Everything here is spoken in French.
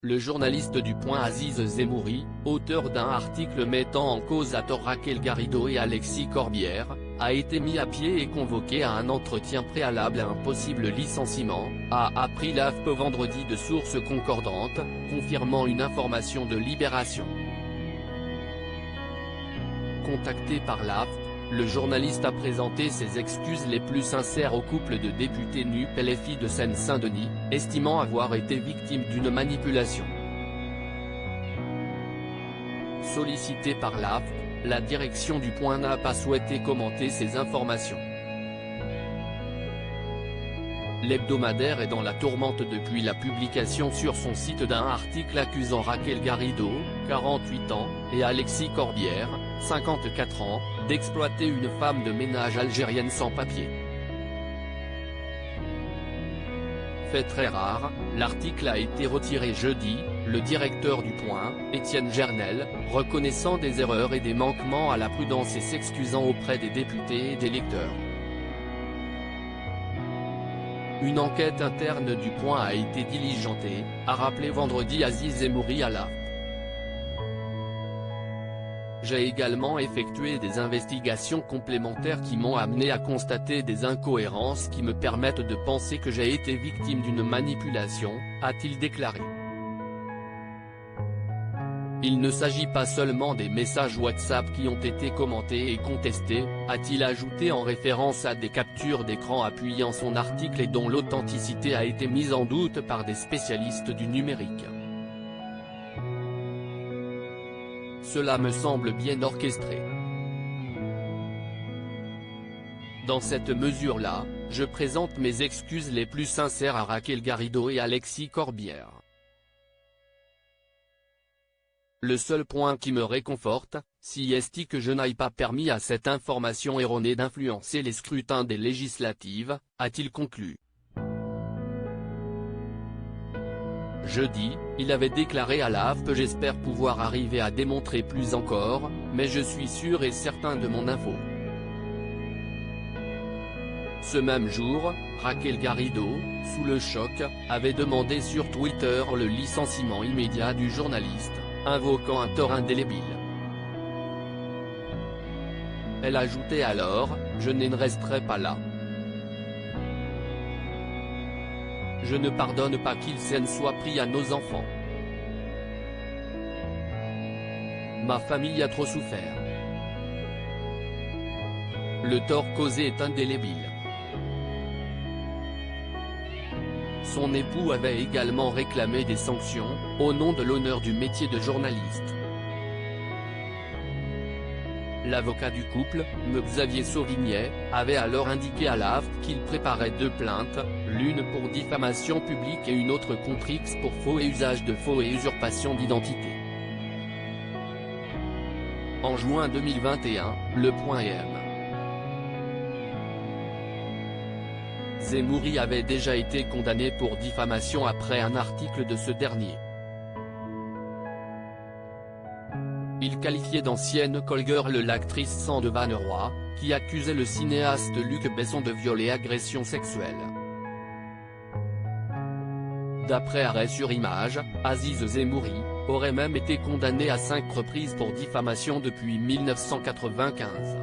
Le journaliste du Point Aziz Zemmouri, auteur d'un article mettant en cause à tort Raquel Garrido et Alexis Corbière, a été mis à pied et convoqué à un entretien préalable à un possible licenciement, a appris l'AFP vendredi de sources concordantes, confirmant une information de Libération. Contacté par l'AFP, le journaliste a présenté ses excuses les plus sincères au couple de députés NUP-LFI de Seine-Saint-Denis, estimant avoir été victime d'une manipulation. Sollicité par l'AFP, la direction du Point n'a pas souhaité commenter ces informations. L'hebdomadaire est dans la tourmente depuis la publication sur son site d'un article accusant Raquel Garrido, 48 ans, et Alexis Corbière, 54 ans, d'exploiter une femme de ménage algérienne sans papier. Fait très rare, l'article a été retiré jeudi, le directeur du Point, Étienne Gernel, reconnaissant des erreurs et des manquements à la prudence et s'excusant auprès des députés et des lecteurs. Une enquête interne du Point a été diligentée, a rappelé vendredi Aziz Zemmouri à l'AFP. J'ai également effectué des investigations complémentaires qui m'ont amené à constater des incohérences qui me permettent de penser que j'ai été victime d'une manipulation, a-t-il déclaré. Il ne s'agit pas seulement des messages WhatsApp qui ont été commentés et contestés, a-t-il ajouté en référence à des captures d'écran appuyant son article et dont l'authenticité a été mise en doute par des spécialistes du numérique. Cela me semble bien orchestré. Dans cette mesure-là, je présente mes excuses les plus sincères à Raquel Garrido et Alexis Corbière. Le seul point qui me réconforte, si est que je n'aille pas permis à cette information erronée d'influencer les scrutins des législatives, a-t-il conclu. Jeudi, il avait déclaré à l'AFP « J'espère pouvoir arriver à démontrer plus encore, mais je suis sûr et certain de mon info ». Ce même jour, Raquel Garrido, sous le choc, avait demandé sur Twitter le licenciement immédiat du journaliste, invoquant un tort indélébile. Elle ajoutait alors « Je ne resterai pas là. Je ne pardonne pas qu'il s'en soit pris à nos enfants. Ma famille a trop souffert. Le tort causé est indélébile. » Son époux avait également réclamé des sanctions, au nom de l'honneur du métier de journaliste. L'avocat du couple, M. Xavier Sauvignet, avait alors indiqué à l'AFP qu'il préparait 2 plaintes, l'une pour diffamation publique et une autre contre X pour faux et usage de faux et usurpation d'identité. En juin 2021, Le Point M. Zemmouri avait déjà été condamné pour diffamation après un article de ce dernier. Il qualifiait d'ancienne call girl l'actrice Sande Vanneroy, qui accusait le cinéaste Luc Besson de viol et agression sexuelle. D'après Arrêt sur Image, Aziz Zemmouri aurait même été condamné à 5 reprises pour diffamation depuis 1995.